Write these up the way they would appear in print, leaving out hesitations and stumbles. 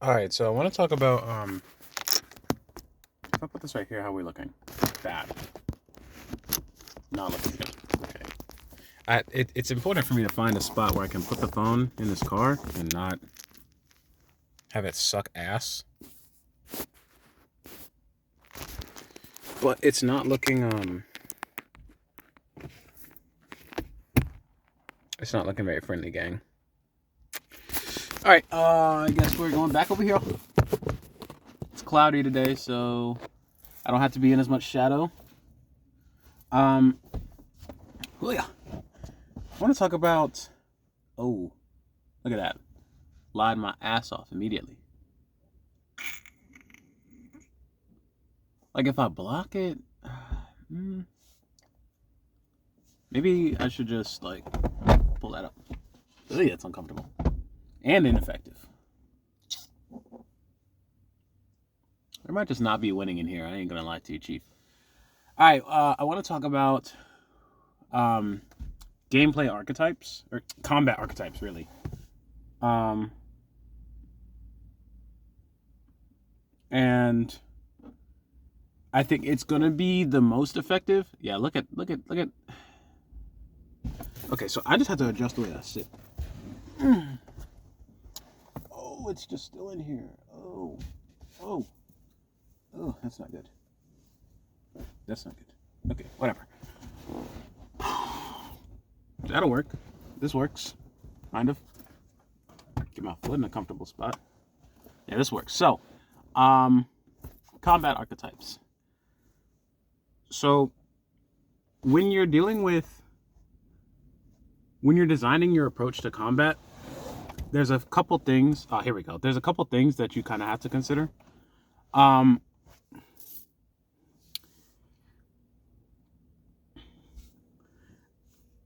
All right, so I want to talk about if I put this right here, how are we looking? Bad. Not looking good. Okay. It's important for me to find a spot where I can put the phone in this car and not have it suck ass. But it's not looking it's not looking very friendly, gang. All right, I guess we're going back over here. It's cloudy today, so I don't have to be in as much shadow. Um, oh yeah. I want to talk about. Oh, look at that! Lied my ass off immediately. Like if I block it, maybe I should just like pull that up. Really, it's uncomfortable and ineffective. There might just not be winning in here. I ain't gonna lie to you, Chief. All right, I want to talk about um, gameplay archetypes or combat archetypes, really. Um, and I think it's gonna be the most effective. Yeah, look at. Okay, so I just have to adjust the way I sit. Oh, it's just still in here. Oh, oh, oh, that's not good. That's not good. Okay, whatever. That'll work. This works, kind of. Get my foot in a comfortable spot. Yeah, this works. So, combat archetypes. So, when you're dealing with, when you're designing your approach to combat, there's a couple things. Oh, here we go. There's a couple things that you kind of have to consider. Um,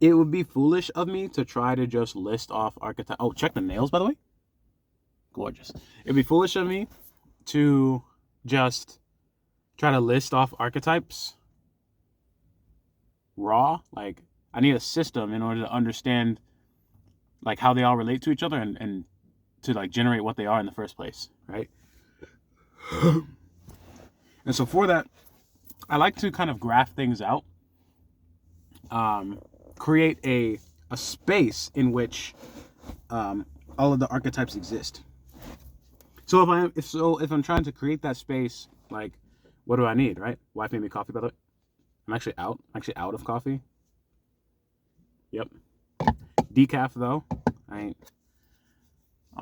it would be foolish of me to try to just list off archetypes. Oh, check the nails, by the way. Gorgeous. It'd be foolish of me to just try to list off archetypes raw. Like, I need a system in order to understand like how they all relate to each other and to like generate what they are in the first place, right? And so for that, I like to kind of graph things out, create a space in which all of the archetypes exist. So if I'm trying to create that space, like, what do I need, right? Wife made me coffee, by the way. I'm actually out. I'm actually out of coffee. Yep. Decaf though. I'm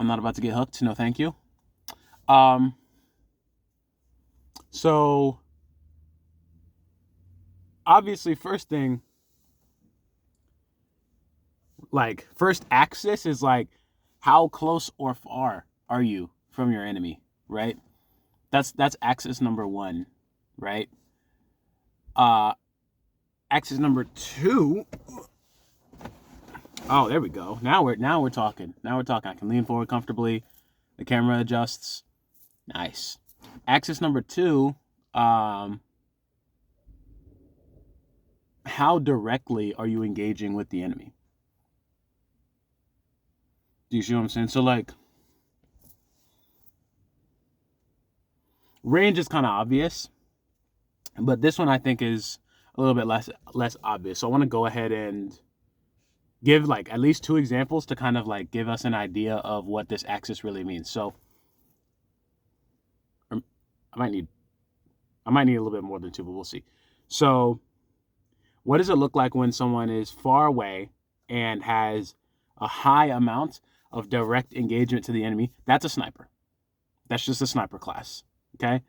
not about to get hooked. No, thank you. Um. So obviously, first thing, like first axis is like how close or far are you from your enemy, right? That's axis number one, right? Uh, axis number two. Oh, there we go. Now we're talking. Now we're talking. I can lean forward comfortably. The camera adjusts. Nice. Axis number two. How directly are you engaging with the enemy? Do you see what I'm saying? So like, range is kind of obvious, but this one I think is a little bit less obvious. So I want to go ahead and give like at least two examples to kind of like give us an idea of what this axis really means. So I might need a little bit more than two, but we'll see. So what does it look like when someone is far away and has a high amount of direct engagement to the enemy? That's a sniper. That's just a sniper class. Okay.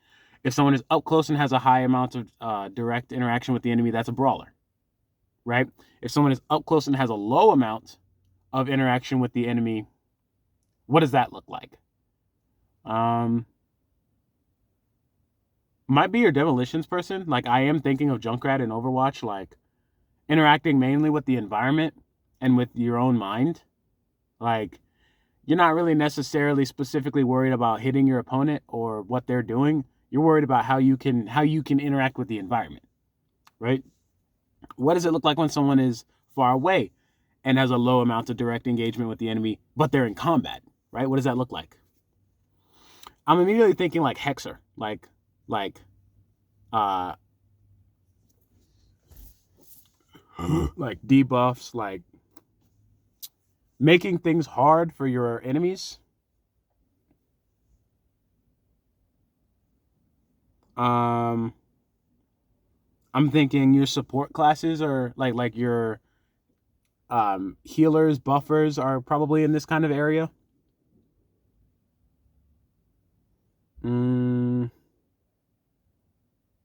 If someone is up close and has a high amount of direct interaction with the enemy, that's a brawler, right? If someone is up close and has a low amount of interaction with the enemy, what does that look like? Might be your demolitions person. Like, I am thinking of Junkrat in Overwatch, like interacting mainly with the environment and with your own mind. Like, you're not really necessarily specifically worried about hitting your opponent or what they're doing. You're worried about how you can interact with the environment, right? What does it look like when someone is far away and has a low amount of direct engagement with the enemy, but they're in combat, right? What does that look like? I'm immediately thinking like Hexer, like uh like debuffs, like making things hard for your enemies. I'm thinking your support classes are like your healers, buffers are probably in this kind of area.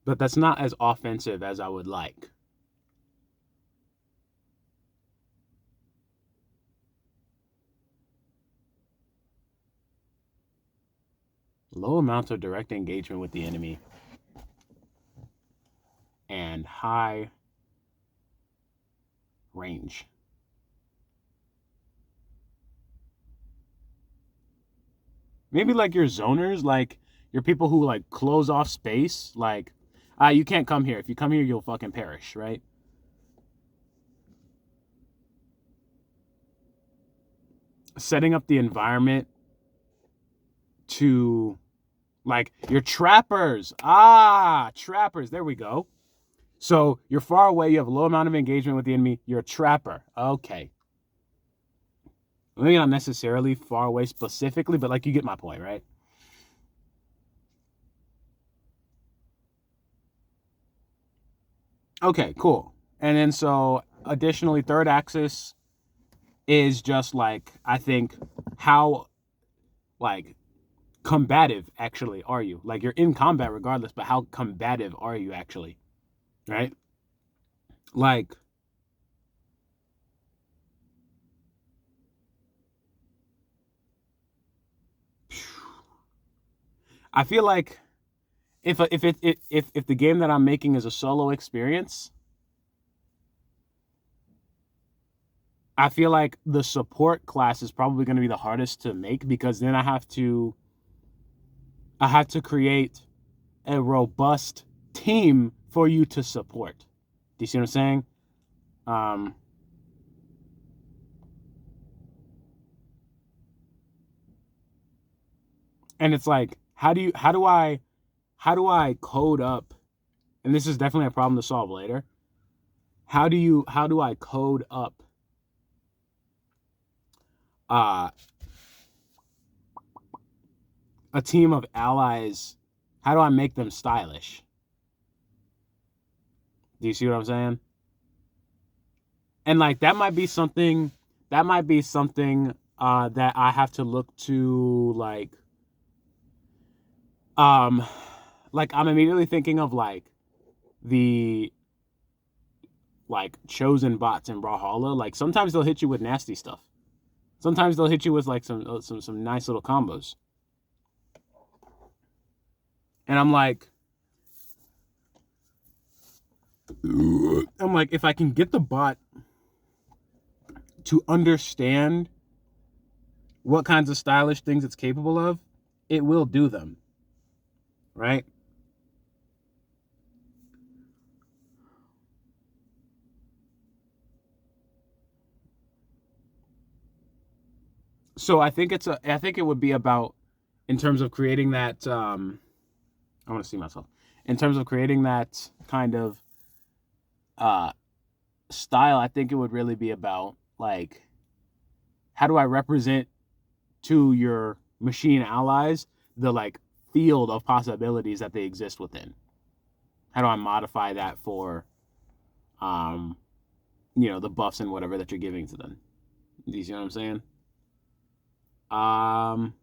But that's not as offensive as I would like. Low amounts of direct engagement with the enemy and high range. Maybe like your zoners, like your people who like close off space, like you can't come here. If you come here, you'll fucking perish, right? Setting up the environment to like your trappers. Trappers. There we go. So you're far away. You have a low amount of engagement with the enemy. You're a trapper. Okay. Maybe not necessarily far away specifically, but like you get my point, right? Okay, cool. And then so additionally, third axis is just like, I think, how like combative actually are you? Like you're in combat regardless, but how combative are you actually? Right? Like I feel like if the game that I'm making is a solo experience, I feel like the support class is probably going to be the hardest to make because then I have to create a robust team for you to support. Do you see what I'm saying? Um, and it's like, how do I code up? And this is definitely a problem to solve later. How do I code up uh, a team of allies? How do I make them stylish? Do you see what I'm saying? And like that might be something that I have to look to um like I'm immediately thinking of like the like chosen bots in Brawlhalla. Like sometimes they'll hit you with nasty stuff. Sometimes they'll hit you with like some nice little combos. And I'm like if I can get the bot to understand what kinds of stylish things it's capable of, it will do them. Right? So I think it would be about in terms of creating that I want to see myself. In terms of creating that kind of uh style, I think it would really be about like how do I represent to your machine allies the like field of possibilities that they exist within? How do I modify that for the buffs and whatever that you're giving to them? Do you see what I'm saying? Um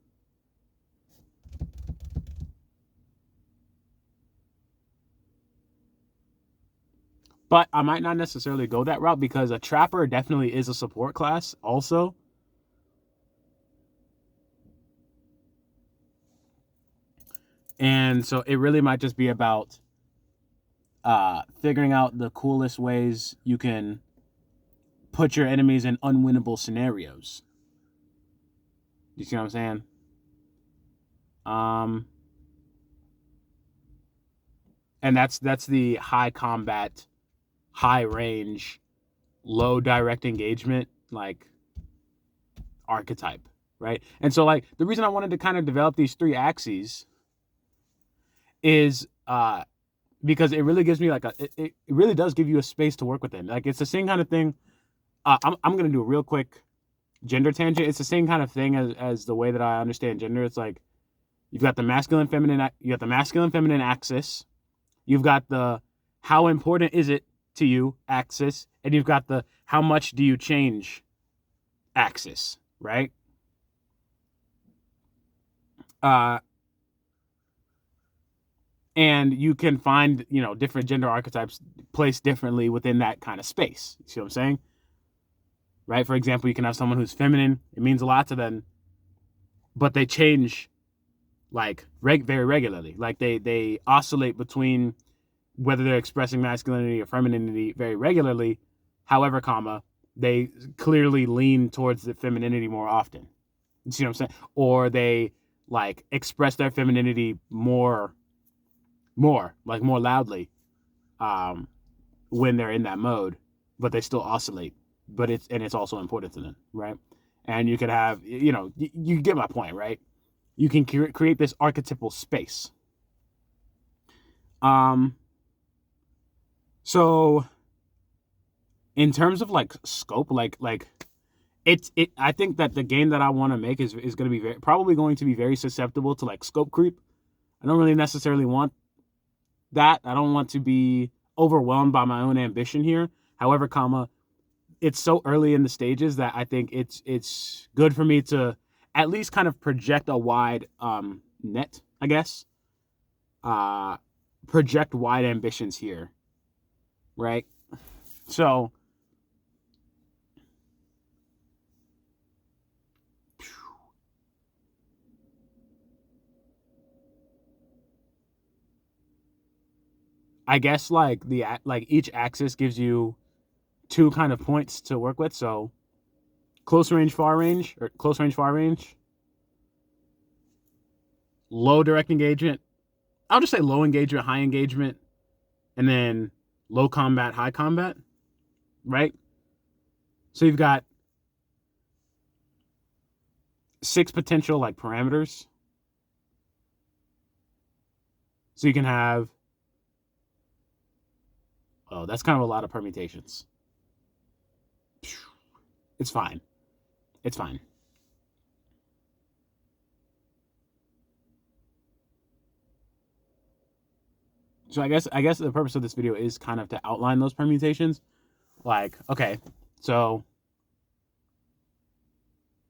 but I might not necessarily go that route because a trapper definitely is a support class also. And so it really might just be about figuring out the coolest ways you can put your enemies in unwinnable scenarios. You see what I'm saying? Um, and that's the high combat, high range, low direct engagement like archetype, right? And so like the reason I wanted to kind of develop these 3 axes is because it really gives me like it really does give you a space to work within. Like it's the same kind of thing. I'm gonna do a real quick gender tangent. It's the same kind of thing as the way that I understand gender. It's like you've got the masculine feminine axis. You've got the how important is it to you axis, and you've got the how much do you change axis, right? And you can find, different gender archetypes placed differently within that kind of space. You see what I'm saying? Right? For example, you can have someone who's feminine. It means a lot to them, but they change like very regularly. Like they oscillate between whether they're expressing masculinity or femininity very regularly. However, they clearly lean towards the femininity more often. You see what I'm saying? Or they like express their femininity more loudly when they're in that mode, but they still oscillate. But it's also important to them, right? And you could have, you get my point, right? You can create this archetypal space. So in terms of like scope, like I think that the game that I want to make is going to be probably going to be very susceptible to like scope creep. I don't really necessarily want that. I don't want to be overwhelmed by my own ambition here. However, it's so early in the stages that I think it's good for me to at least kind of project a wide net, I guess. Project wide ambitions here, right? So I guess like each axis gives you 2 kind of points to work with. So close range, far range, low direct engagement. I'll just say low engagement, high engagement, and then low combat, high combat, right? So you've got 6 potential like parameters. So you can have, that's kind of a lot of permutations. It's fine. So I guess the purpose of this video is kind of to outline those permutations. Like, okay, so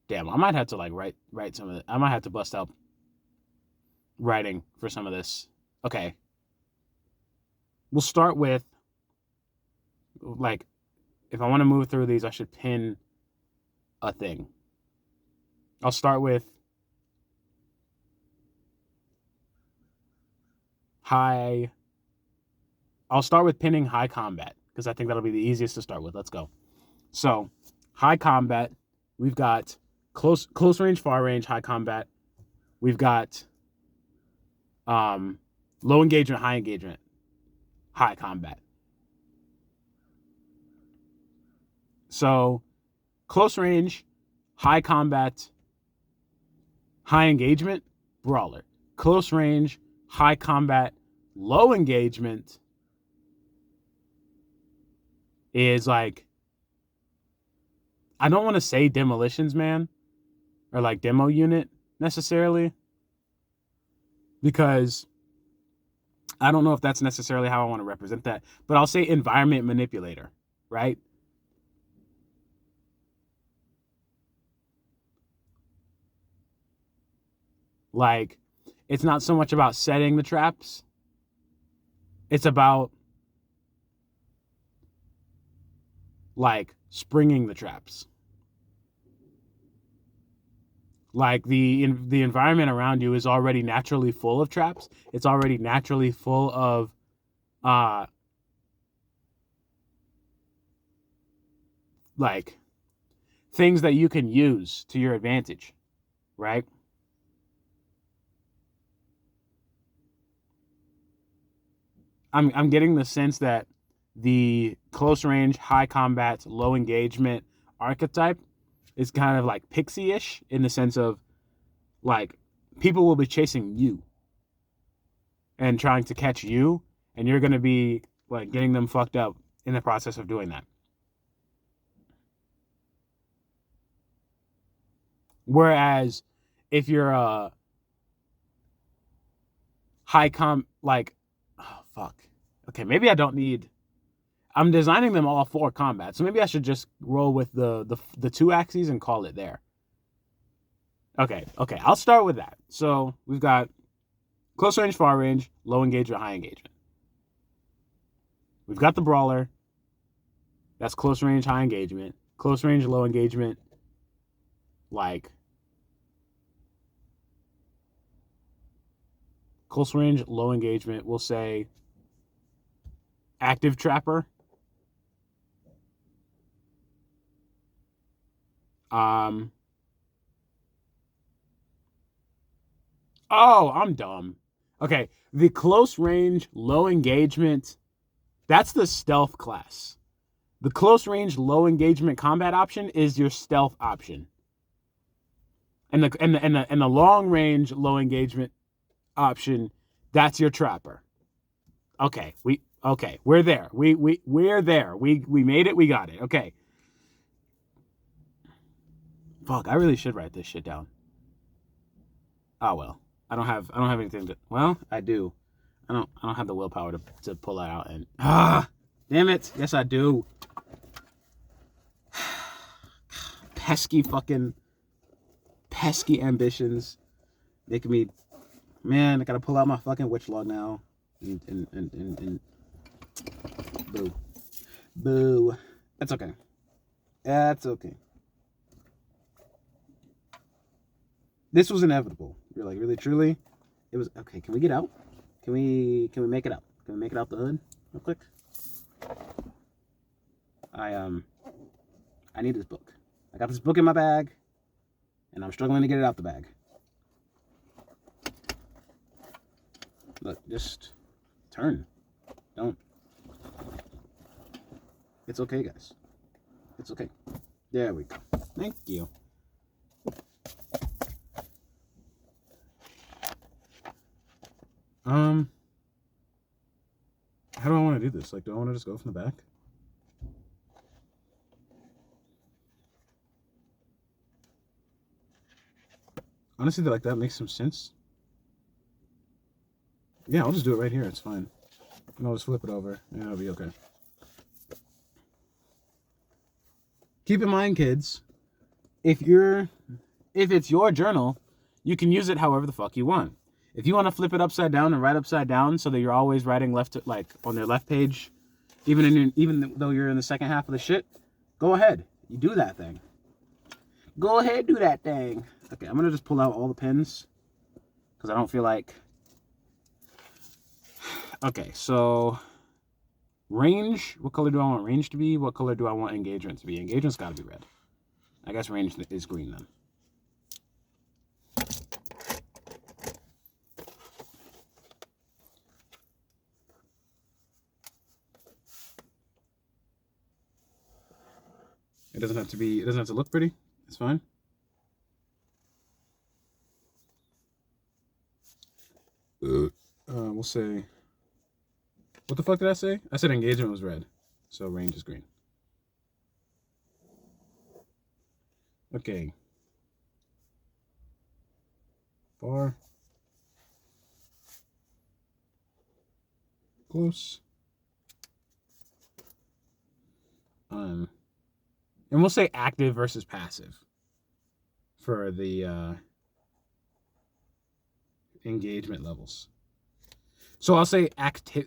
damn, I might have to like write some of it. I might have to bust out writing for some of this. Okay. We'll start with like if I want to move through these, I should pin a thing. I'll start with pinning high combat because I think that'll be the easiest to start with. Let's go. So, high combat, we've got close range, far range, high combat. We've got low engagement, high engagement, high combat. So, close range, high combat, high engagement, brawler. Close range, high combat, low engagement is like, I don't want to say demolitions man or like demo unit necessarily because I don't know if that's necessarily how I want to represent that, but I'll say environment manipulator, right? Like, it's not so much about setting the traps. It's about like springing the traps. Like the environment around you is already naturally full of traps. It's already naturally full of like things that you can use to your advantage, right? I'm getting the sense that the close range, high combat, low engagement archetype is kind of like pixie-ish in the sense of like people will be chasing you and trying to catch you, and you're going to be like getting them fucked up in the process of doing that. Whereas if you're a like, oh fuck. Okay, maybe I don't need. I'm designing them all for combat, so maybe I should just roll with the 2 axes and call it there. Okay, I'll start with that. So we've got close range, far range, low engagement, high engagement. We've got the brawler. That's close range, high engagement. Close range, low engagement. Like close range, low engagement. We'll say active trapper. Oh, I'm dumb. Okay, the close range, low engagement, that's the stealth class. The close range, low engagement combat option is your stealth option. And the long range, low engagement option, that's your trapper. Okay, we're there. We're there. We made it. We got it. Okay. Fuck, I really should write this shit down. Oh well. I don't have anything to. Well, I do. I don't have the willpower to pull that out and damn it. Yes, I do. Pesky ambitions making me, man. I gotta pull out my fucking witch log now and boo. That's okay. This was inevitable. You're like, really, truly? It was, okay, can we get out? Can we make it out? Can we make it out the hood real quick? I need this book. I got this book in my bag, and I'm struggling to get it out the bag. Look, just turn. Don't. It's okay, guys. It's okay. There we go. Thank you. How do I want to do this? Like, do I want to just go from the back? Honestly, like that makes some sense. Yeah, I'll just do it right here. It's fine. And I'll just flip it over, and it'll be okay. Keep in mind, kids, if it's your journal, you can use it however the fuck you want. If you want to flip it upside down and write upside down so that you're always writing left to, like on their left page, even though you're in the second half of the shit, go ahead. You do that thing. Go ahead, do that thing. Okay, I'm gonna just pull out all the pens because I don't feel like. Okay, so range. What color do I want range to be? What color do I want engagement to be? Engagement's got to be red. I guess range is green then. It doesn't have to look pretty. It's fine. We'll say, what the fuck did I say? I said engagement was red, so range is green. Okay. Far. Close. And we'll say active versus passive for the engagement levels. So I'll say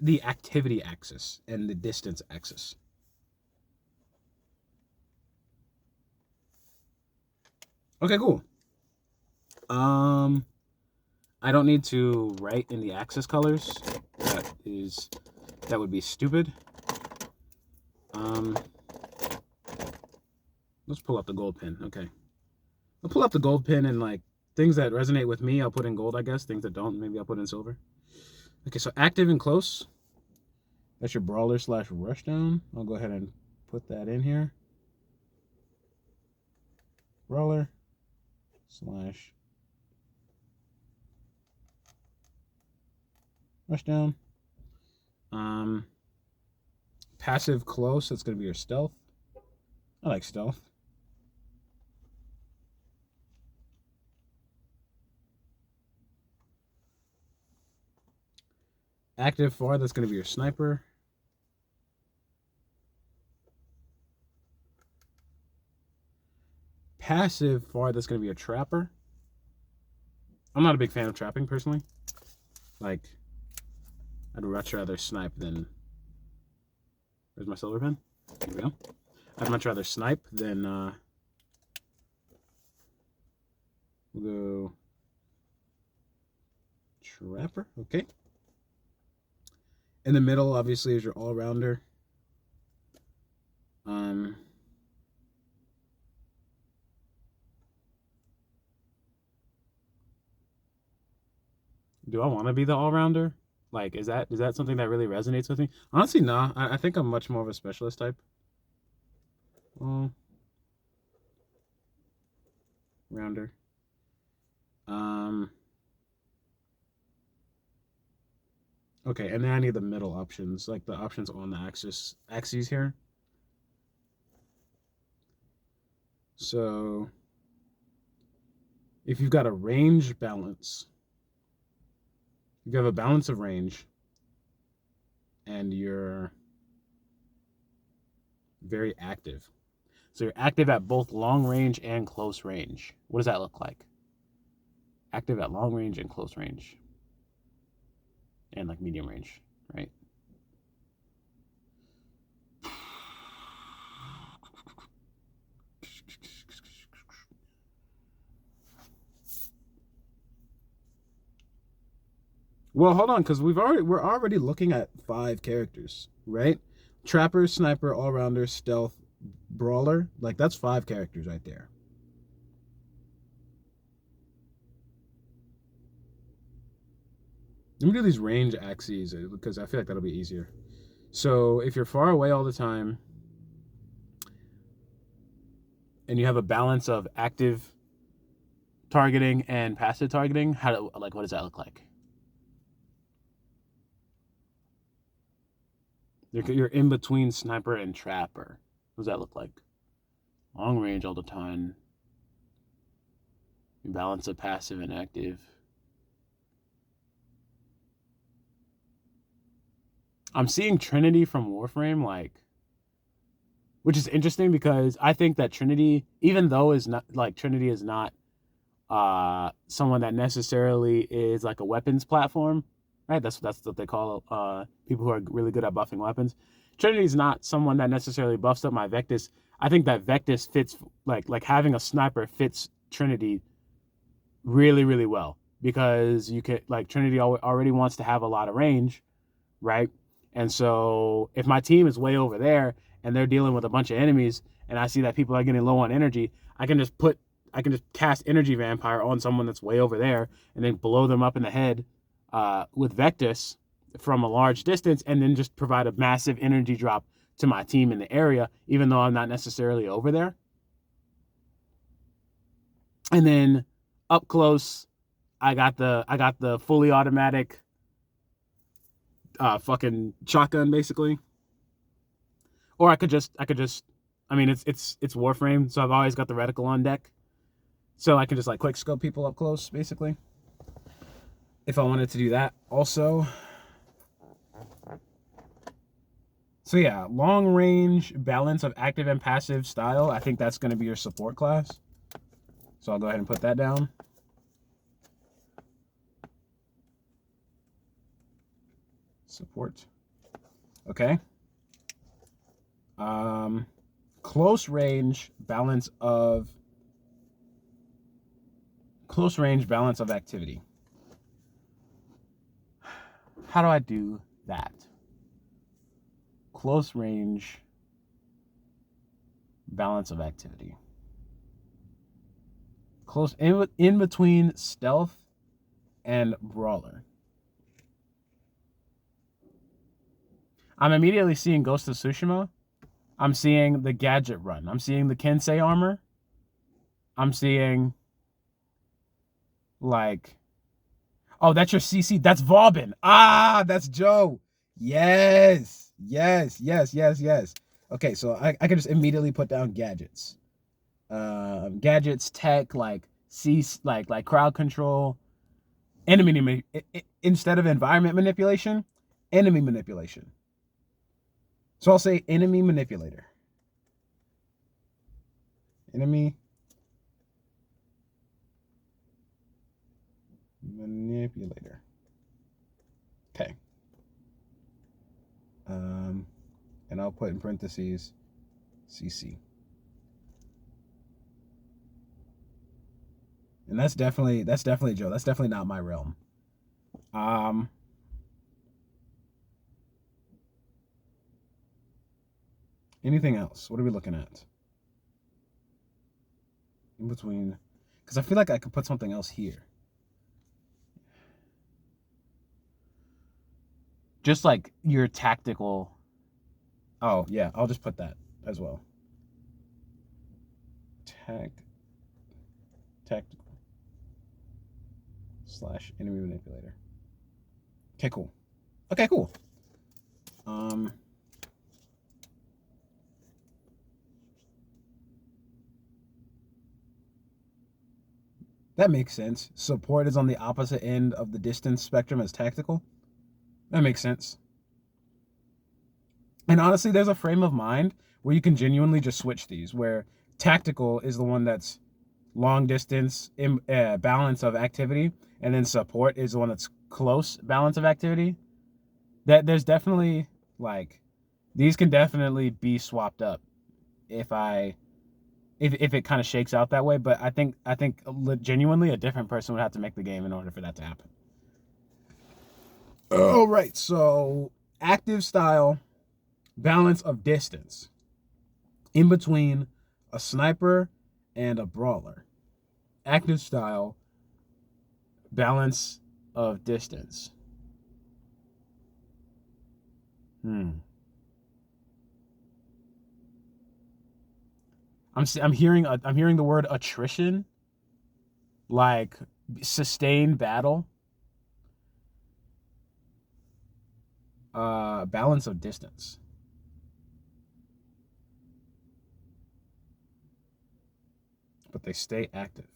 the activity axis and the distance axis. Okay, cool. I don't need to write in the axis colors. That would be stupid. Let's pull up the gold pen. Okay. I'll pull up the gold pen and like things that resonate with me, I'll put in gold, I guess. Things that don't, maybe I'll put in silver. Okay, so active and close. That's your brawler / rushdown. I'll go ahead and put that in here. brawler slash rushdown. Passive close, that's going to be your stealth. I like stealth. Active far, that's going to be your sniper. Passive far, that's going to be a trapper. I'm not a big fan of trapping personally. Like, I'd much rather snipe than. Where's my silver pen? There we go. I'd much rather snipe than. We'll go. Trapper. Okay. In the middle, obviously, is your all-rounder. Do I want to be the all-rounder? Like, is that something that really resonates with me? Honestly, nah. I think I'm much more of a specialist type. Rounder. Okay, and then I need the middle options, like the options on the axes here. So, if you've got a range balance, you have a balance of range, and you're very active. So you're active at both long range and close range. What does that look like? Active at long range and close range. And like medium range, right? Well, hold on, because we're already looking at 5 characters, right? Trapper, sniper, all-rounder, stealth, brawler. Like, that's 5 characters right there. Let me do these range axes because I feel like that'll be easier. So if you're far away all the time and you have a balance of active targeting and passive targeting, what does that look like? You're in between sniper and trapper. What does that look like? Long range all the time. Balance of passive and active. I'm seeing Trinity from Warframe, like, which is interesting because I think that Trinity, even though Trinity is not someone that necessarily is like a weapons platform, right? That's what they call people who are really good at buffing weapons. Trinity is not someone that necessarily buffs up my Vectis. I think that Vectis fits, like having a sniper fits Trinity really, really well because you could, like, Trinity already wants to have a lot of range, right? And so if my team is way over there and they're dealing with a bunch of enemies and I see that people are getting low on energy, I can just cast Energy Vampire on someone that's way over there and then blow them up in the head with Vectis from a large distance and then just provide a massive energy drop to my team in the area, even though I'm not necessarily over there. And then up close, I got the fully automatic fucking shotgun basically. Or I could just I mean it's Warframe, so I've always got the reticle on deck. So I can just like quick scope people up close basically. If I wanted to do that also. So yeah, long range, balance of active and passive style. I think that's going to be your support class. So I'll go ahead and put that down. Support. Okay. Close range, balance of activity. How do I do that? Close range, balance of activity. Close in between stealth and brawler. I'm immediately seeing Ghost of Tsushima. I'm seeing the gadget run. I'm seeing the Kensei armor. I'm seeing like, oh, that's your CC. That's Vauban. Ah, that's Joe. Yes. Yes. Yes. Yes. Yes. Okay, so I can just immediately put down gadgets. Gadgets, tech, like like crowd control, instead of environment manipulation, enemy manipulation. So I'll say enemy manipulator. Enemy manipulator. Okay. And I'll put in parentheses CC. And that's definitely Joe. That's definitely not my realm. Anything else? What are we looking at? In between, because I feel like I could put something else here. Just like your tactical. Oh yeah, I'll just put that as well. Tactical / enemy manipulator. Okay, cool. Okay, cool. That makes sense. Support is on the opposite end of the distance spectrum as tactical. That makes sense. And honestly, there's a frame of mind where you can genuinely just switch these, where tactical is the one that's long distance balance of activity, and then support is the one that's close balance of activity. That there's definitely like these can definitely be swapped up if it kind of shakes out that way. But I think genuinely a different person would have to make the game in order for that to happen. Oh, right. So active style, balance of distance in between a sniper and a brawler. Active style, balance of distance. I'm hearing the word attrition, like sustained battle. Balance of distance. But they stay active.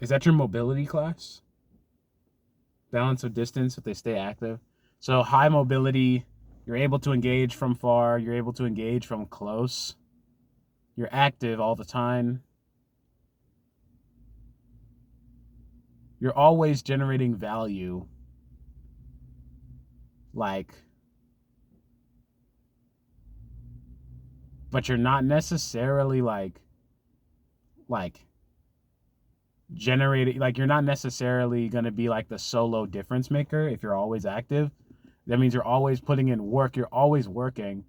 Is that your mobility class? Balance of distance, but they stay active. So high mobility, you're able to engage from far, you're able to engage from close. You're active all the time. You're always generating value. But you're not necessarily like generating, like you're not necessarily going to be like the solo difference maker if you're always active. That means you're always putting in work, you're always working.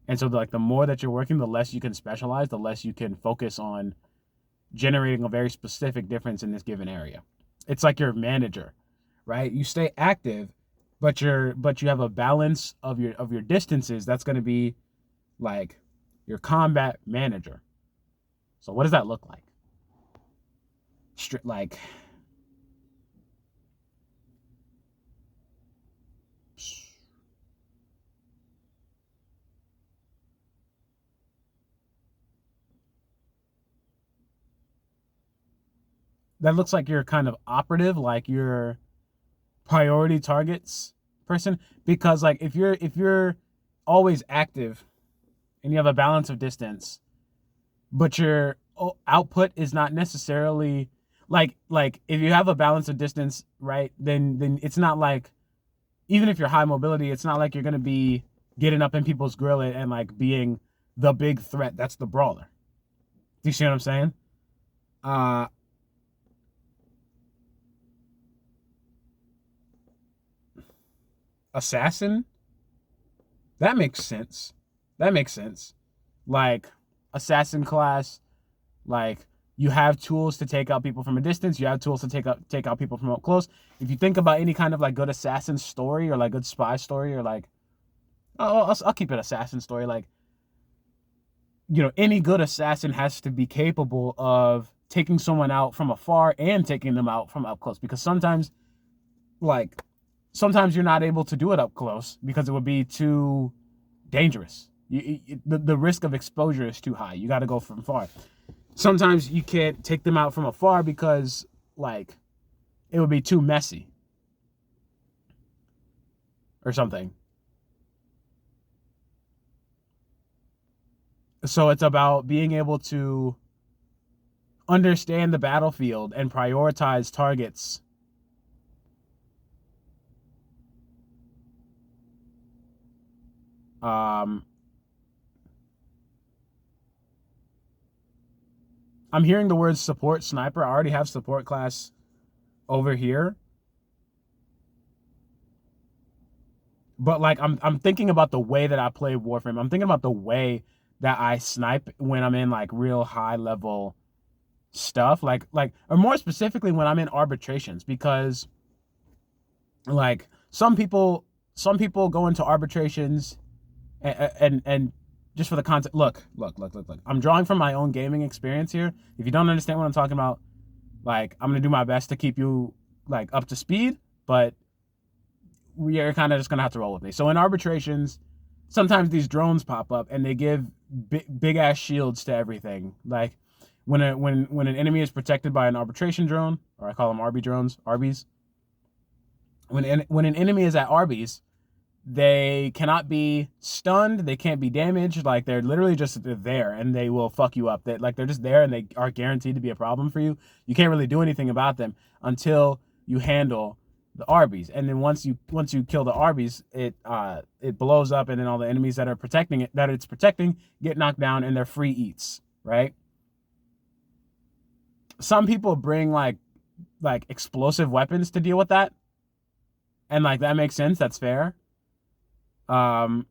And so like the more that you're working, the less you can specialize, the less you can focus on generating a very specific difference in this given area. It's like your manager, right? You stay active, but you have a balance of your distances. That's going to be like your combat manager. So what does that look like? Like that looks like you're kind of operative, like your priority targets person. Because like if you're always active and you have a balance of distance, but your output is not necessarily like if you have a balance of distance, right, then it's not like, even if you're high mobility, it's not like you're going to be getting up in people's grill and like being the big threat. That's the brawler. Do you see what I'm saying? Assassin? That makes sense. Like assassin class, like you have tools to take out people from a distance. You have tools to take out people from up close. If you think about any kind of like good assassin story or like good spy story or like I'll keep it assassin story. Like, you know, any good assassin has to be capable of taking someone out from afar and taking them out from up close, because sometimes, like, sometimes you're not able to do it up close because it would be too dangerous. The risk of exposure is too high. You got to go from far. Sometimes you can't take them out from afar because, like, it would be too messy or something. So it's about being able to understand the battlefield and prioritize targets. I'm hearing the word support sniper. I already have support class over here. But like I'm thinking about the way that I play Warframe. I'm thinking about the way that I snipe when I'm in like real high level stuff. Like or more specifically when I'm in arbitrations, because like some people go into arbitrations and just for the content. Look. I'm drawing from my own gaming experience here. If you don't understand what I'm talking about, like, I'm gonna do my best to keep you like up to speed, but we are kind of just gonna have to roll with me. So in arbitrations, sometimes these drones pop up and they give big ass shields to everything. Like when an enemy is protected by an arbitration drone, or I call them RB drones, Arby's. When an enemy is at Arby's, they cannot be stunned, they can't be damaged. Like, they're literally just there and they will fuck you up. They're just there and they are guaranteed to be a problem for you. You can't really do anything about them until you handle the Arby's. And then once you kill the Arby's, it blows up, and then all the enemies that it's protecting get knocked down and they're free eats, right? Some people bring like explosive weapons to deal with that. And like that makes sense, that's fair. But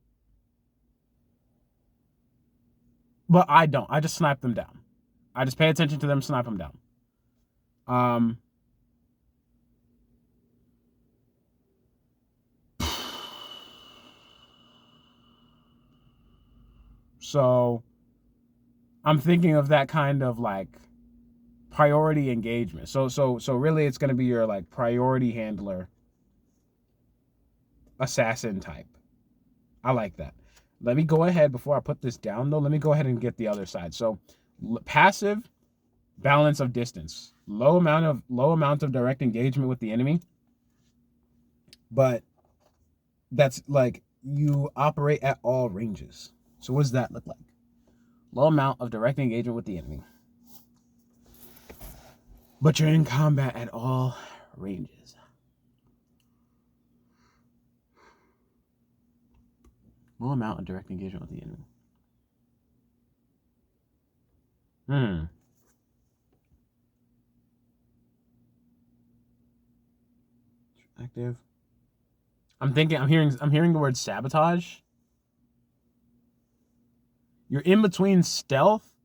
I don't. I just snipe them down. I just pay attention to them, snipe them down. So I'm thinking of that kind of like priority engagement. So really it's going to be your like priority handler assassin type. I like that. Let me go ahead, before I put this down though, let me go ahead and get the other side. So passive, balance of distance, low amount of direct engagement with the enemy, but that's like you operate at all ranges. So what does that look like? Low amount of direct engagement with the enemy, but you're in combat at all ranges. Low amount of direct engagement with the enemy. Active. I'm hearing the word sabotage. You're in between stealth.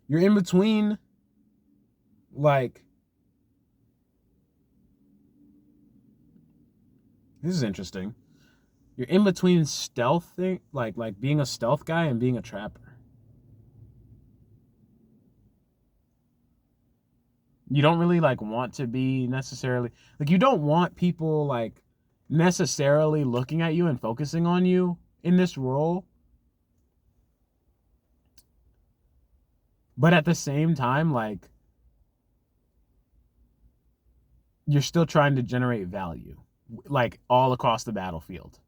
You're in between like, this is interesting. You're in between stealth thing, like being a stealth guy and being a trapper. You don't really like want to be necessarily like, you don't want people like necessarily looking at you and focusing on you in this role. But at the same time, like, you're still trying to generate value, like all across the battlefield.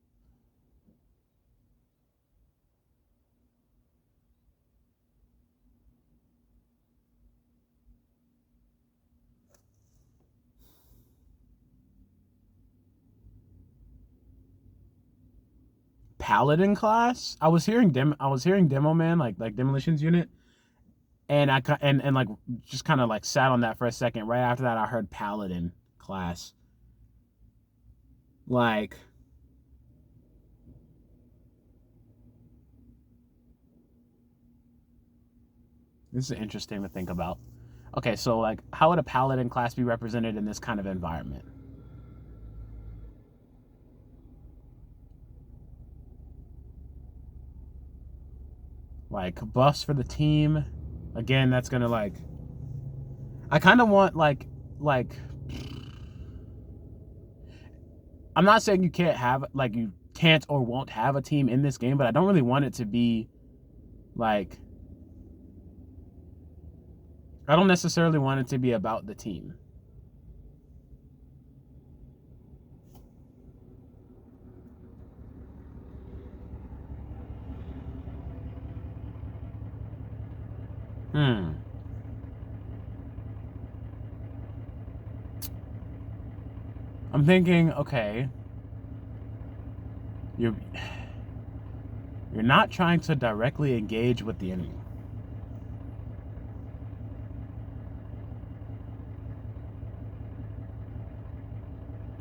Paladin class, I was hearing Demo Man, like Demolitions Unit, and and like just kind of like sat on that for a second. Right after that, I heard Paladin class. Like, this is interesting to think about. Okay, so like, how would a Paladin class be represented in this kind of environment? like buffs for the team. Again, that's gonna like, I kind of want like I'm not saying you can't have, like, you can't or won't have a team in this game, but I don't really want it to be like, I don't necessarily want it to be about the team. I'm thinking, okay, you're not trying to directly engage with the enemy.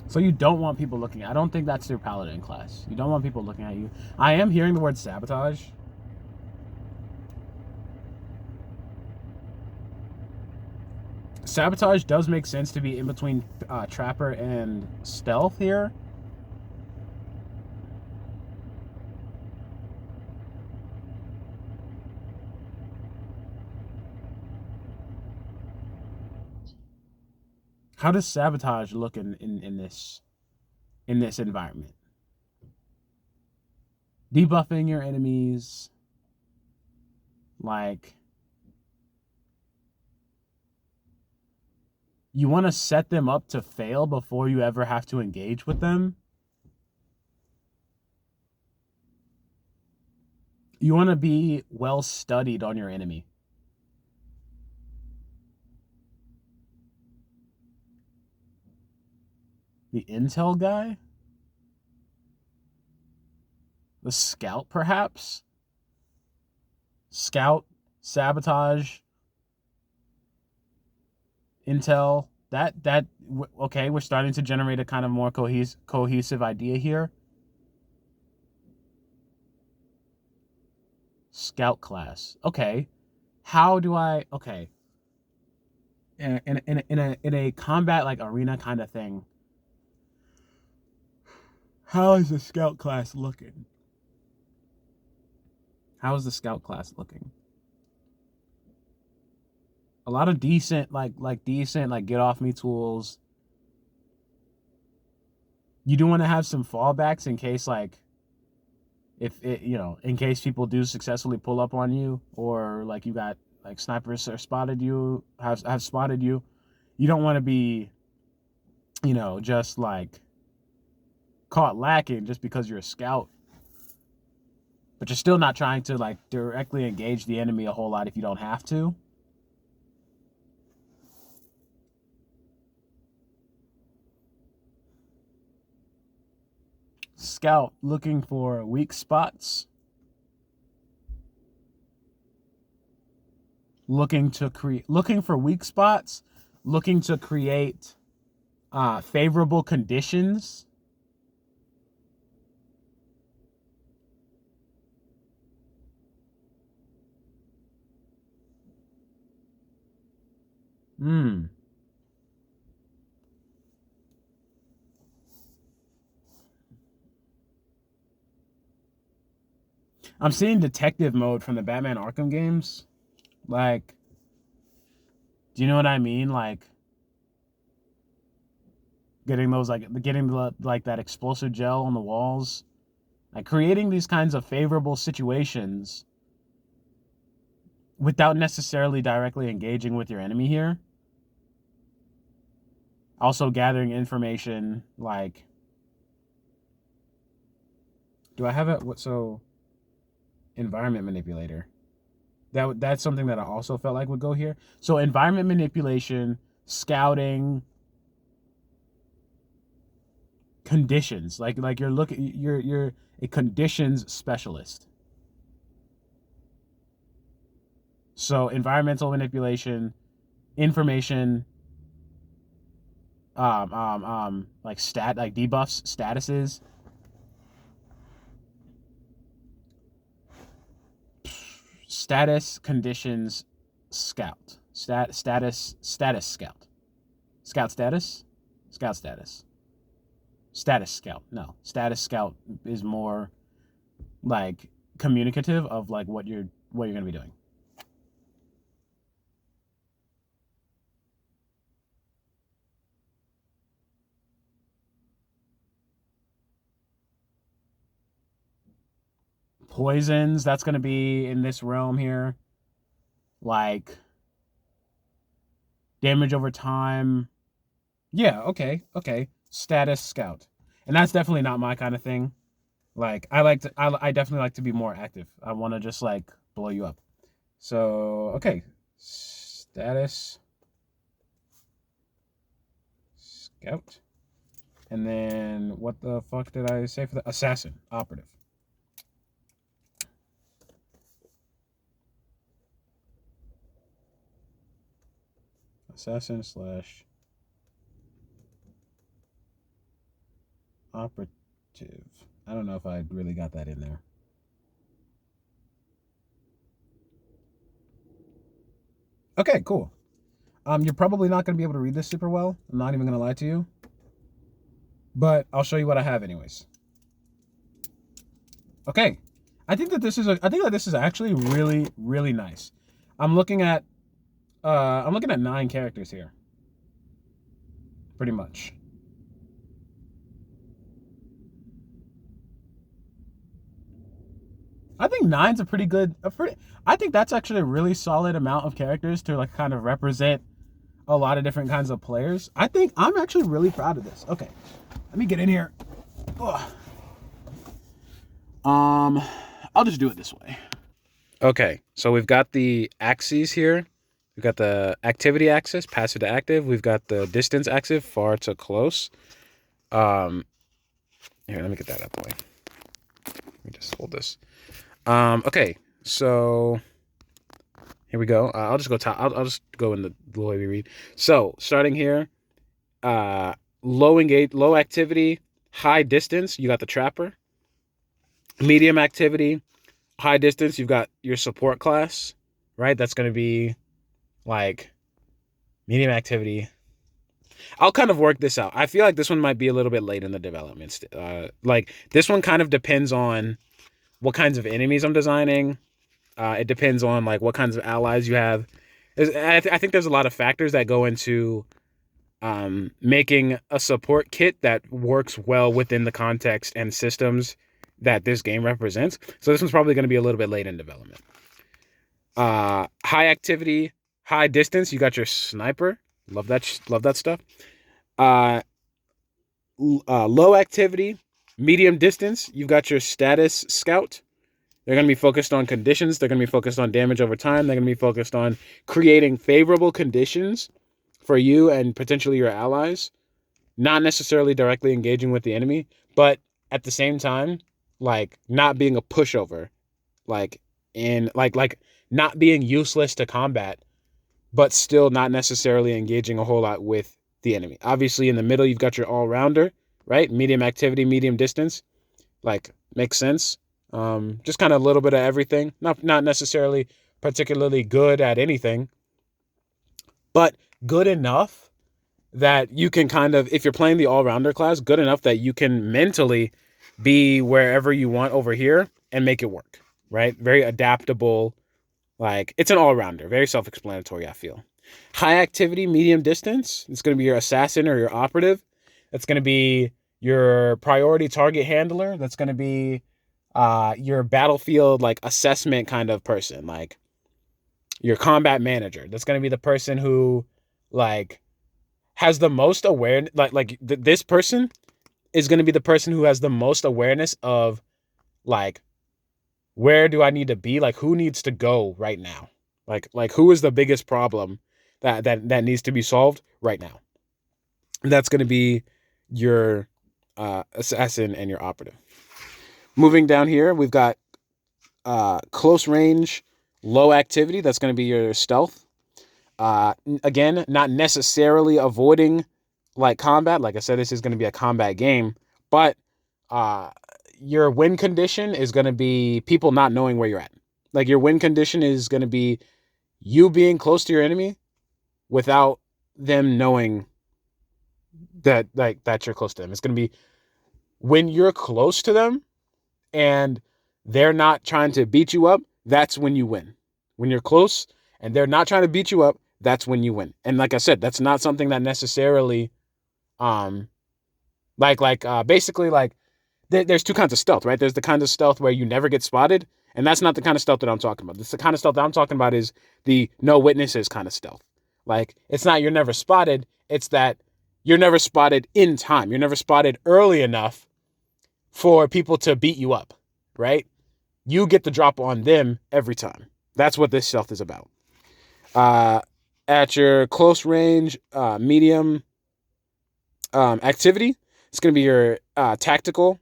So you don't want people looking. I don't think that's your paladin class. You don't want people looking at you. I am hearing the word sabotage. Sabotage does make sense to be in between Trapper and Stealth here. How does Sabotage look in this environment? Debuffing your enemies, like, you want to set them up to fail before you ever have to engage with them. You want to be well studied on your enemy. The intel guy? The scout, perhaps? Scout, sabotage, intel. Okay, we're starting to generate a kind of more cohesive idea here. Scout class. Okay. How do I, okay. In a combat like arena kind of thing, how is the scout class looking? How is the scout class looking? A lot of decent, decent get off me tools. You do want to have some fallbacks in case, like, if it, in case people do successfully pull up on you, or like you got like snipers have spotted you. You don't want to be, just like caught lacking just because you're a scout. But you're still not trying to like directly engage the enemy a whole lot if you don't have to. Scout looking for weak spots. Looking for weak spots. Looking to create favorable conditions. I'm seeing detective mode from the Batman Arkham games. Like, do you know what I mean? Like, getting those, getting that explosive gel on the walls. Like, creating these kinds of favorable situations without necessarily directly engaging with your enemy here. Also gathering information, like, do I have it? So environment manipulator. That's something that I also felt like would go here. So environment manipulation, scouting, conditions. Like you're a conditions specialist. So environmental manipulation, information, like debuffs, statuses. Status, conditions, scout. Status scout. Scout status? Scout status. Status scout. No. Status scout is more like communicative of like what you're what you're going to be doing. Poisons, that's going to be in this realm here. Like damage over time. Yeah, okay. Status scout. And that's definitely not my kind of thing. Like I definitely like to be more active. I want to just like blow you up. So, okay. Status scout. And then what the fuck did I say for the assassin operative? Assassin slash operative. I don't know if I really got that in there. Okay, cool. You're probably not going to be able to read this super well. I'm not even going to lie to you. But I'll show you what I have anyways. Okay. I think that this is actually really, really nice. I'm looking at 9 characters here. Pretty much. I think 9's I think that's actually a really solid amount of characters to like kind of represent a lot of different kinds of players. I think I'm actually really proud of this. Okay. Let me get in here. Ugh. I'll just do it this way. Okay, so we've got the axes here. We've got the activity axis, passive to active. We've got the distance axis, far to close. Here, let me get that out of the way. Let me just hold this. Okay, so here we go. I'll just go top. I'll just go in the way we read. So starting here, low activity, high distance. You got the trapper. Medium activity, high distance. You've got your support class, right? That's going to be like medium activity. I'll kind of work this out. I feel like this one might be a little bit late in the development. Like this one kind of depends on what kinds of enemies I'm designing. It depends on like what kinds of allies you have. I think there's a lot of factors that go into making a support kit that works well within the context and systems that this game represents. So this one's probably going to be a little bit late in development. High activity, high distance. You got your sniper. Love that stuff. Low activity, medium distance. You've got your status scout. They're going to be focused on conditions. They're going to be focused on damage over time. They're going to be focused on creating favorable conditions for you and potentially your allies. Not necessarily directly engaging with the enemy, but at the same time, like not being a pushover, like not being useless to combat, but still not necessarily engaging a whole lot with the enemy. Obviously, in the middle, you've got your all-rounder, right? Medium activity, medium distance, like makes sense. Just kind of a little bit of everything. Not necessarily particularly good at anything, but good enough that you can kind of, if you're playing the all-rounder class, good enough that you can mentally be wherever you want over here and make it work, right? Very adaptable. Like it's an all-rounder, very self-explanatory, I feel. High activity, medium distance. It's going to be your assassin or your operative. That's going to be your priority target handler. That's going to be your battlefield like assessment kind of person, like your combat manager. That's going to be the person who like has the most awareness. This person is going to be the person who has the most awareness of like, where do I need to be? Like who needs to go right now? Like who is the biggest problem that needs to be solved right now? And that's going to be your assassin and your operative. Moving down here, we've got close range, low activity. That's going to be your stealth. Again, not necessarily avoiding like combat. Like I said, this is going to be a combat game, but your win condition is going to be people not knowing where you're at. Like your win condition is going to be you being close to your enemy without them knowing that you're close to them. It's going to be when you're close to them and they're not trying to beat you up, that's when you win. When you're close and they're not trying to beat you up, that's when you win. And like I said, that's not something that necessarily, um, basically like there's two kinds of stealth, right? There's the kind of stealth where you never get spotted, and that's not the kind of stealth that I'm talking about. The kind of stealth that I'm talking about is the no witnesses kind of stealth. Like, it's not you're never spotted, it's that you're never spotted in time. You're never spotted early enough for people to beat you up, right? You get the drop on them every time. That's what this stealth is about. At your close range, medium activity, it's going to be your tactical.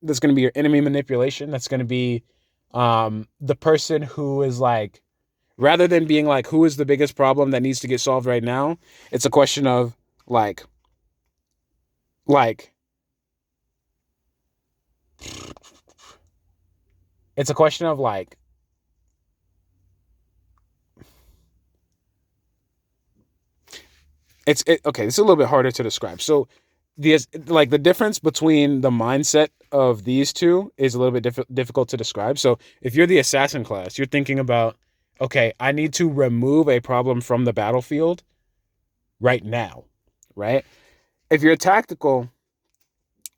That's going to be your enemy manipulation. That's going to be the person who is like, rather than being like, who is the biggest problem that needs to get solved right now? It's a question of like, it's a question of like, okay, this is a little bit harder to describe. So the difference between the mindset of these two is a little bit difficult to describe. So if you're the assassin class, you're thinking about, okay, I need to remove a problem from the battlefield right now, right? If you're tactical,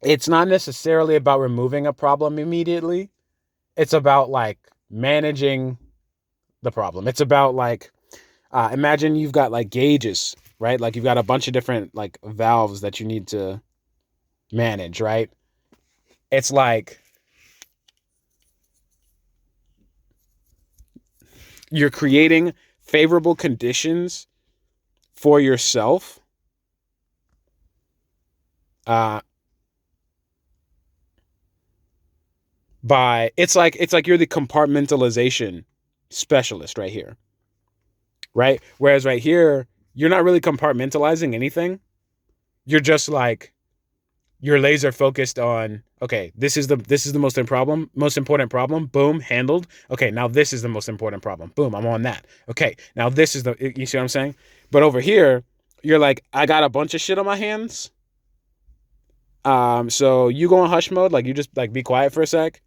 it's not necessarily about removing a problem immediately. It's about like managing the problem. It's about like, imagine you've got like gauges, right? Like you've got a bunch of different like valves that you need to manage, right? It's like you're creating favorable conditions for yourself by it's like you're the compartmentalization specialist right here, right? Whereas right here, you're not really compartmentalizing anything. You're just like, you're laser focused on, okay, this is the most important problem. Boom, handled. Okay, now this is the most important problem. Boom, I'm on that. Okay, now this is you see what I'm saying? But over here, you're like, I got a bunch of shit on my hands. So you go in hush mode, like you just like be quiet for a sec.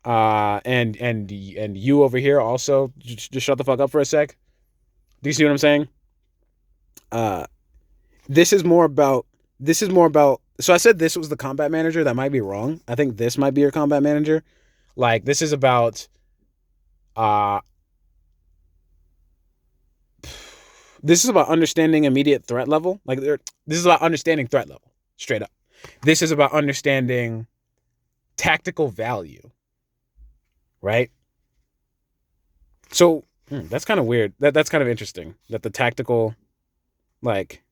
And you over here also just shut the fuck up for a sec. Do you see what I'm saying? This is more about. So I said this was the combat manager. That might be wrong. I think this might be your combat manager. Like this is about. This is about understanding immediate threat level. Like this is about understanding threat level. Straight up. This is about understanding tactical value. Right? So that's kind of weird. That's kind of interesting. That the tactical, like,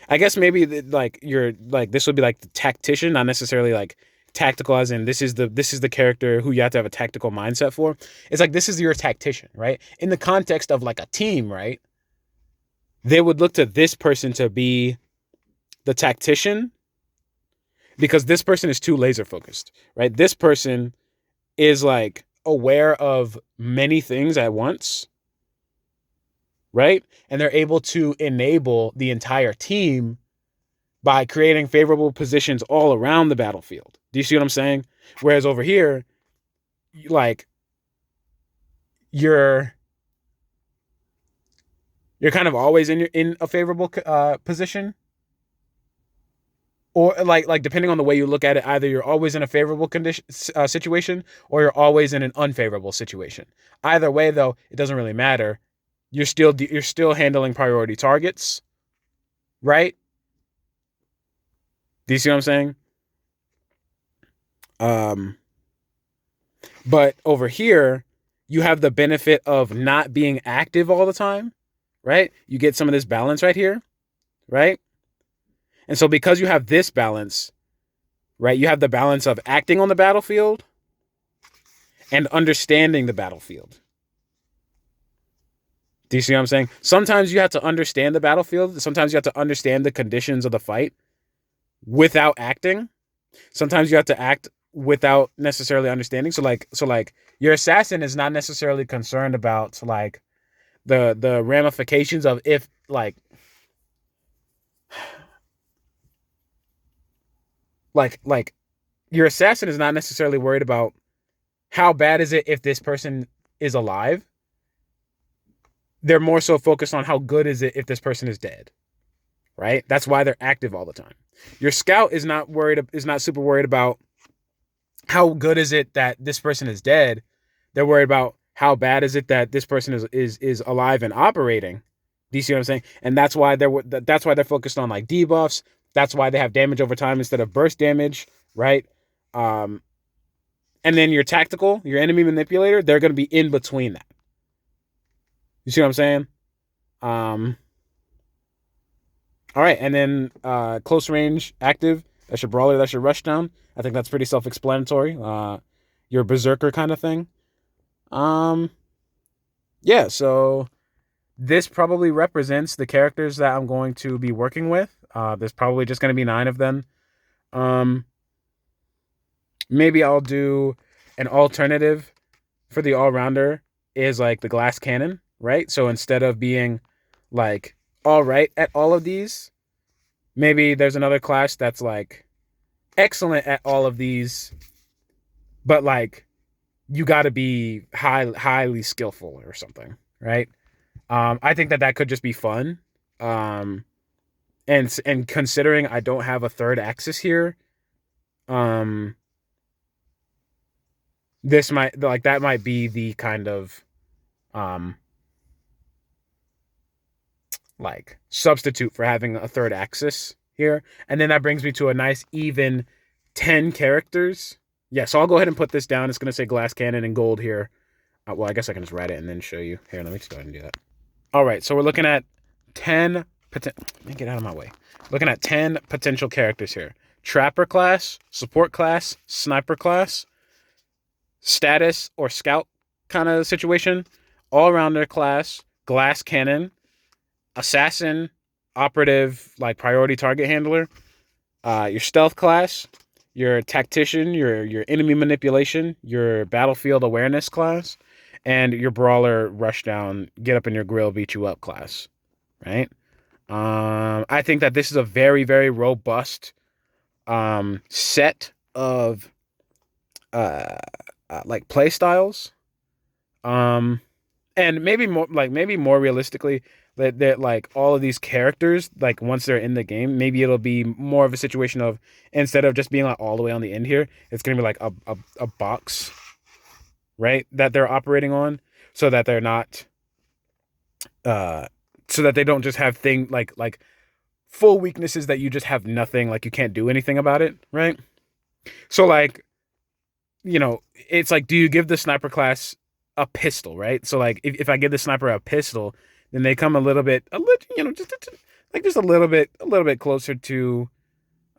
I guess maybe like you're like this would be like the tactician, not necessarily like tactical as in this is the character who you have to have a tactical mindset for. It's like this is your tactician, right? In the context of like a team, right? They would look to this person to be the tactician because this person is too laser focused, right? This person is like aware of many things at once, right? And they're able to enable the entire team by creating favorable positions all around the battlefield. Do you see what I'm saying? Whereas over here, like you're kind of always in a favorable position, or like depending on the way you look at it, either you're always in a favorable condition situation, or you're always in an unfavorable situation. Either way, though, it doesn't really matter. You're still handling priority targets, right? Do you see what I'm saying? But over here, you have the benefit of not being active all the time, right? You get some of this balance right here, right? And so because you have this balance, right, you have the balance of acting on the battlefield and understanding the battlefield. Do you see what I'm saying? Sometimes you have to understand the battlefield. Sometimes you have to understand the conditions of the fight without acting. Sometimes you have to act without necessarily understanding. So like your assassin is not necessarily concerned about like the ramifications of if like your assassin is not necessarily worried about how bad is it if this person is alive. They're more so focused on how good is it if this person is dead, right? That's why they're active all the time. Your scout is not super worried about how good is it that this person is dead. They're worried about how bad is it that this person is alive and operating. Do you see what I'm saying? And that's why they're focused on like debuffs. That's why they have damage over time instead of burst damage, right? And then your tactical, your enemy manipulator, they're going to be in between that. You see what I'm saying? All right, and then close range active. That's your brawler. That's your rushdown. I think that's pretty self-explanatory. Your berserker kind of thing. Yeah. So this probably represents the characters that I'm going to be working with. There's probably just going to be 9 of them. Maybe I'll do an alternative for the all-rounder is like the glass cannon, right? So instead of being like all right at all of these, maybe there's another class that's like excellent at all of these, but like you got to be highly skillful or something, right? I think that could just be fun. And considering I don't have a third axis here, this that might be the kind of like substitute for having a third axis here. And then that brings me to a nice even 10 characters. Yeah, so I'll go ahead and put this down. It's going to say glass cannon in gold here. Well, I guess I can just write it and then show you. Here, let me just go ahead and do that. All right, so we're looking at 10 let me get out of my way. Looking at 10 potential characters here. Trapper class, support class, sniper class, status or scout kind of situation, all-rounder class, glass cannon, assassin, operative, like priority target handler, your stealth class, your tactician, your enemy manipulation, your battlefield awareness class, and your brawler rushdown, get up in your grill, beat you up class, right? I think that this is a very, very robust set of like play styles, and maybe more realistically, that like all of these characters, like once they're in the game, maybe it'll be more of a situation of, instead of just being like all the way on the end here, it's gonna be like a box, right, that they're operating on, so that they're not so that they don't just have like full weaknesses that you just have nothing, like you can't do anything about it, right? So like, it's like, do you give the sniper class a pistol, right? So like if I give the sniper a pistol, then they come a little bit just a little bit closer to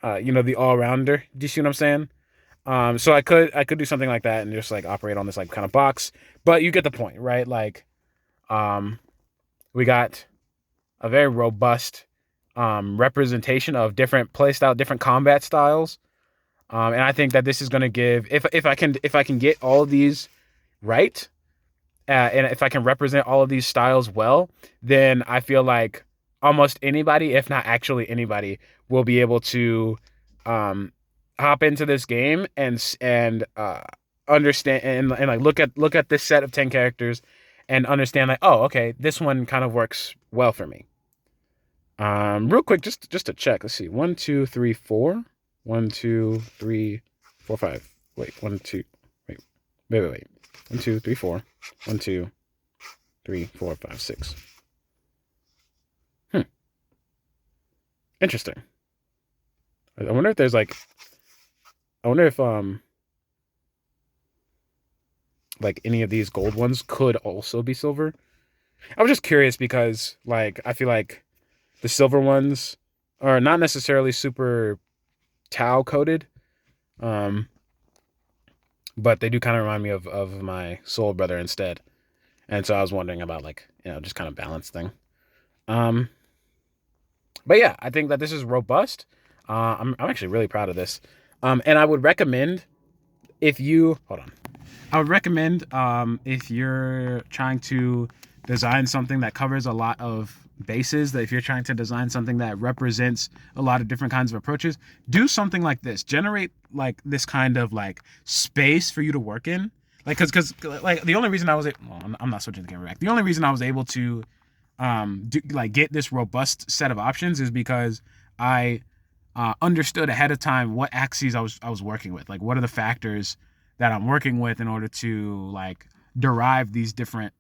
the all-rounder. Do you see what I'm saying? So I could do something like that and just like operate on this like kind of box, but you get the point, right? Like we got a very robust representation of different playstyle, different combat styles. And I think that this is going to give, if I can get all of these right, and if I can represent all of these styles well, then I feel like almost anybody, if not actually anybody, will be able to hop into this game and understand and like look at this set of 10 characters and understand like, oh, okay, this one kind of works well for me. Real quick, just to check. Let's see. 1, 2, 3, 4. 1, 2, 3, 4, 5. Wait, 1, 2. Wait. 1, 2, 3, 4. 1, 2, 3, 4, 5, 6. Interesting. I wonder if there's like. I wonder if like any of these gold ones could also be silver. I was just curious because like I feel like the silver ones are not necessarily super Tau coated, but they do kind of remind me of my soul brother instead, and so I was wondering about like just kind of balance thing. But yeah, I think that this is robust. I'm actually really proud of this, and I would recommend if you're trying to design something that covers a lot of bases, that if you're trying to design something that represents a lot of different kinds of approaches, do something like this. Generate like this kind of like space for you to work in. Like, because like the only reason I was I'm not switching the camera back. The only reason I was able to get this robust set of options is because I understood ahead of time what axes I was working with. Like, what are the factors that I'm working with in order to like derive these different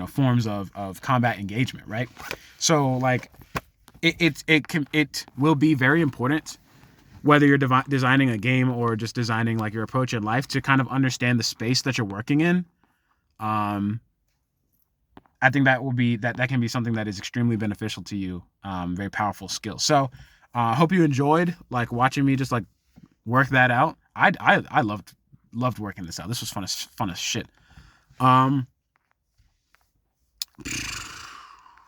forms of combat engagement, right? So like it will be very important, whether you're designing a game or just designing like your approach in life, to kind of understand the space that you're working in. I think that can be something that is extremely beneficial to you. Very powerful skill. So I hope you enjoyed like watching me just like work that out. I loved working this out. This was fun as shit.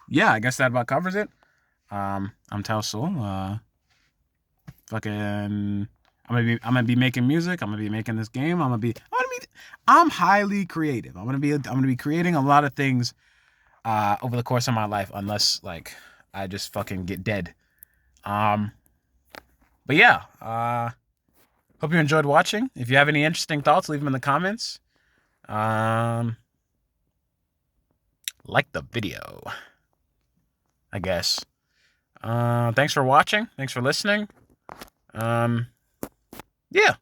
Yeah, I guess that about covers it. I'm Tao Soul. Fucking I'm gonna be making music. I'm gonna be making this game. I'm highly creative. I'm gonna be creating a lot of things over the course of my life, unless like I just fucking get dead. But yeah, hope you enjoyed watching. If you have any interesting thoughts, leave them in the comments. Like the video, I guess. Thanks for watching. Thanks for listening. Yeah.